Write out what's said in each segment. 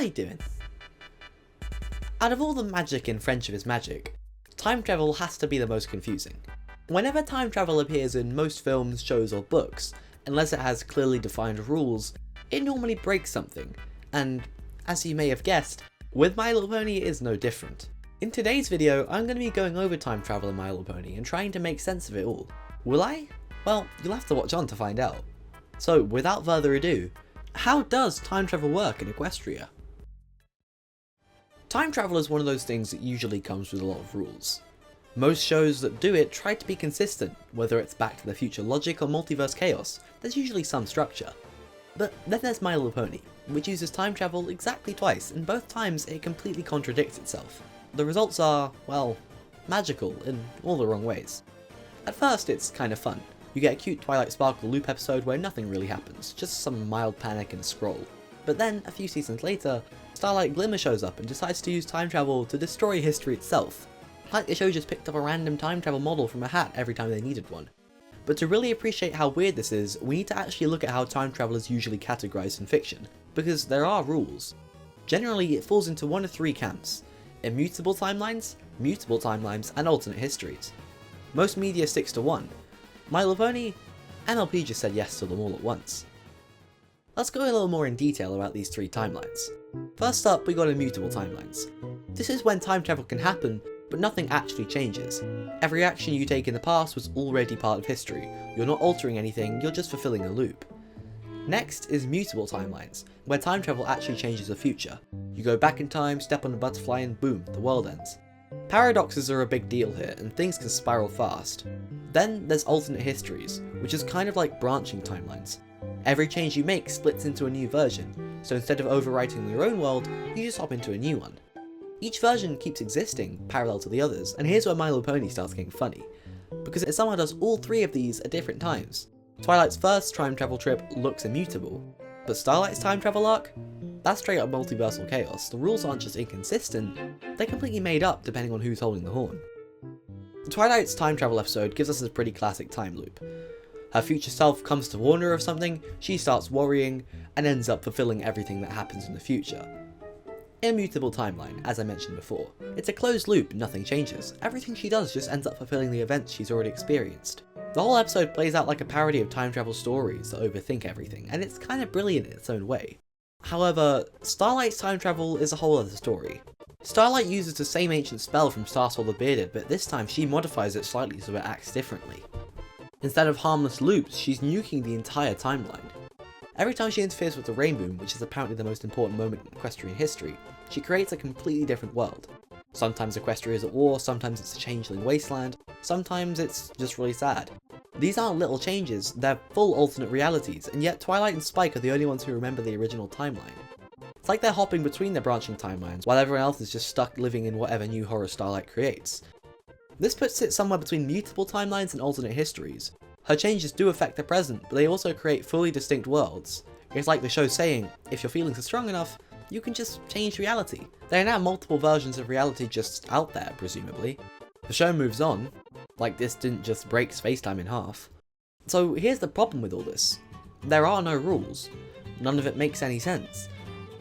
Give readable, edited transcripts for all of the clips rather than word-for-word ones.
you doing? Out of all the magic in Friendship is Magic, time travel has to be the most confusing. Whenever time travel appears in most films, shows or books, unless it has clearly defined rules, it normally breaks something, and as you may have guessed, with My Little Pony it is no different. In today's video, I'm going to be going over time travel in My Little Pony and trying to make sense of it all. Will I? Well, you'll have to watch on to find out. So, without further ado, how does time travel work in Equestria? Time travel is one of those things that usually comes with a lot of rules. Most shows that do it try to be consistent, whether it's Back to the Future logic or multiverse chaos, there's usually some structure. But then there's My Little Pony, which uses time travel exactly twice, and both times it completely contradicts itself. The results are, well, magical in all the wrong ways. At first it's kind of fun. You get a cute Twilight Sparkle loop episode where nothing really happens, just some mild panic and a scroll. But then, a few seasons later, Starlight Glimmer shows up and decides to use time travel to destroy history itself. Like the show just picked up a random time travel model from a hat every time they needed one. But to really appreciate how weird this is, we need to actually look at how time travel is usually categorized in fiction, because there are rules. Generally, it falls into one of three camps: immutable timelines, mutable timelines, and alternate histories. Most media sticks to one. My Little Pony, MLP just said yes to them all at once. Let's go a little more in detail about these three timelines. First up, we got immutable timelines. This is when time travel can happen, but nothing actually changes. Every action you take in the past was already part of history. You're not altering anything, you're just fulfilling a loop. Next is mutable timelines, where time travel actually changes the future. You go back in time, step on a butterfly, and boom, the world ends. Paradoxes are a big deal here, and things can spiral fast. Then there's alternate histories, which is kind of like branching timelines. Every change you make splits into a new version, so instead of overwriting your own world, you just hop into a new one. Each version keeps existing, parallel to the others, and here's where My Little Pony starts getting funny, because it somehow does all three of these at different times. Twilight's first time travel trip looks immutable, but Starlight's time travel arc? That's straight up multiversal chaos. The rules aren't just inconsistent, they're completely made up depending on who's holding the horn. Twilight's time travel episode gives us a pretty classic time loop. Her future self comes to warn her of something, she starts worrying, and ends up fulfilling everything that happens in the future. Immutable timeline, as I mentioned before. It's a closed loop, nothing changes. Everything she does just ends up fulfilling the events she's already experienced. The whole episode plays out like a parody of time travel stories that overthink everything, and it's kind of brilliant in its own way. However, Starlight's time travel is a whole other story. Starlight uses the same ancient spell from Starsoul the Bearded, but this time she modifies it slightly so it acts differently. Instead of harmless loops, she's nuking the entire timeline. Every time she interferes with the Rainbow, which is apparently the most important moment in equestrian history, she creates a completely different world. Sometimes Equestria is at war, sometimes it's a changeling wasteland, sometimes it's just really sad. These aren't little changes, they're full alternate realities, and yet Twilight and Spike are the only ones who remember the original timeline. It's like they're hopping between their branching timelines, while everyone else is just stuck living in whatever new horror Starlight creates. This puts it somewhere between mutable timelines and alternate histories. Her changes do affect the present, but they also create fully distinct worlds. It's like the show saying, if your feelings are strong enough, you can just change reality. There are now multiple versions of reality just out there, presumably. The show moves on, like this didn't just break space-time in half. So here's the problem with all this. There are no rules. None of it makes any sense.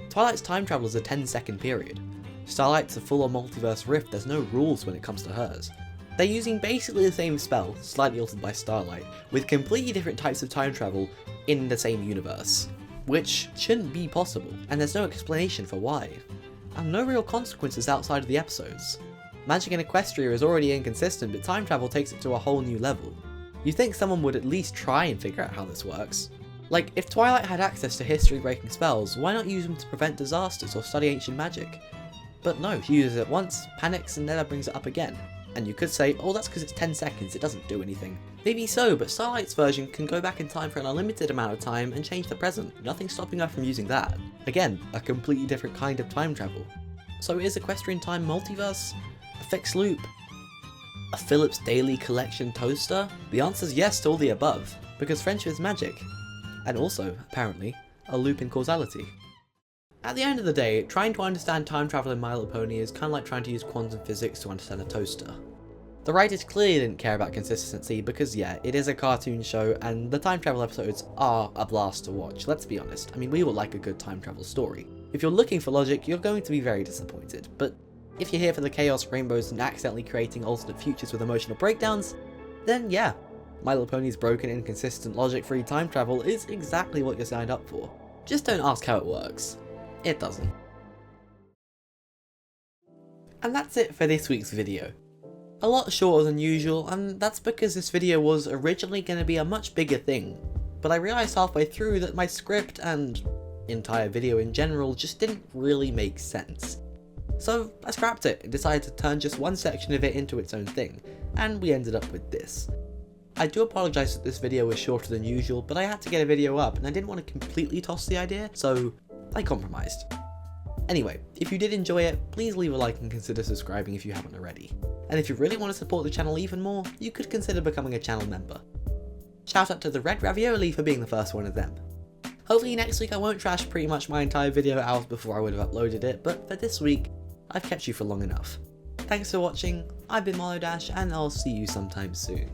Twilight's time travel is a 10-second period. Starlight's a full-on multiverse rift, there's no rules when it comes to hers. They're using basically the same spell, slightly altered by Starlight, with completely different types of time travel in the same universe. Which shouldn't be possible, and there's no explanation for why. And no real consequences outside of the episodes. Magic in Equestria is already inconsistent, but time travel takes it to a whole new level. You'd think someone would at least try and figure out how this works. Like, if Twilight had access to history-breaking spells, why not use them to prevent disasters or study ancient magic? But no, she uses it once, panics, and never brings it up again. And you could say, oh that's because it's 10 seconds, it doesn't do anything. Maybe so, but Starlight's version can go back in time for an unlimited amount of time and change the present, nothing stopping her from using that. Again, a completely different kind of time travel. So is Equestrian Time multiverse? A fixed loop? A Philips Daily Collection toaster? The answer's yes to all the above, because friendship is magic. And also, apparently, a loop in causality. At the end of the day, trying to understand time travel in My Little Pony is kind of like trying to use quantum physics to understand a toaster. The writers clearly didn't care about consistency because yeah, it is a cartoon show and the time travel episodes are a blast to watch, let's be honest. I mean, we all like a good time travel story. If you're looking for logic, you're going to be very disappointed, but if you're here for the chaos, rainbows, and accidentally creating alternate futures with emotional breakdowns, then yeah, My Little Pony's broken, inconsistent, logic-free time travel is exactly what you're signed up for. Just don't ask how it works. It doesn't. And that's it for this week's video. A lot shorter than usual, and that's because this video was originally going to be a much bigger thing, but I realised halfway through that my script and entire video in general just didn't really make sense. So I scrapped it and decided to turn just one section of it into its own thing, and we ended up with this. I do apologise that this video was shorter than usual, but I had to get a video up and I didn't want to completely toss the idea, so I compromised. Anyway, if you did enjoy it, please leave a like and consider subscribing if you haven't already. And if you really want to support the channel even more, you could consider becoming a channel member. Shout out to the Red Ravioli for being the first one of them. Hopefully next week I won't trash pretty much my entire video hours before I would have uploaded it, but for this week, I've kept you for long enough. Thanks for watching, I've been Molodash, and I'll see you sometime soon.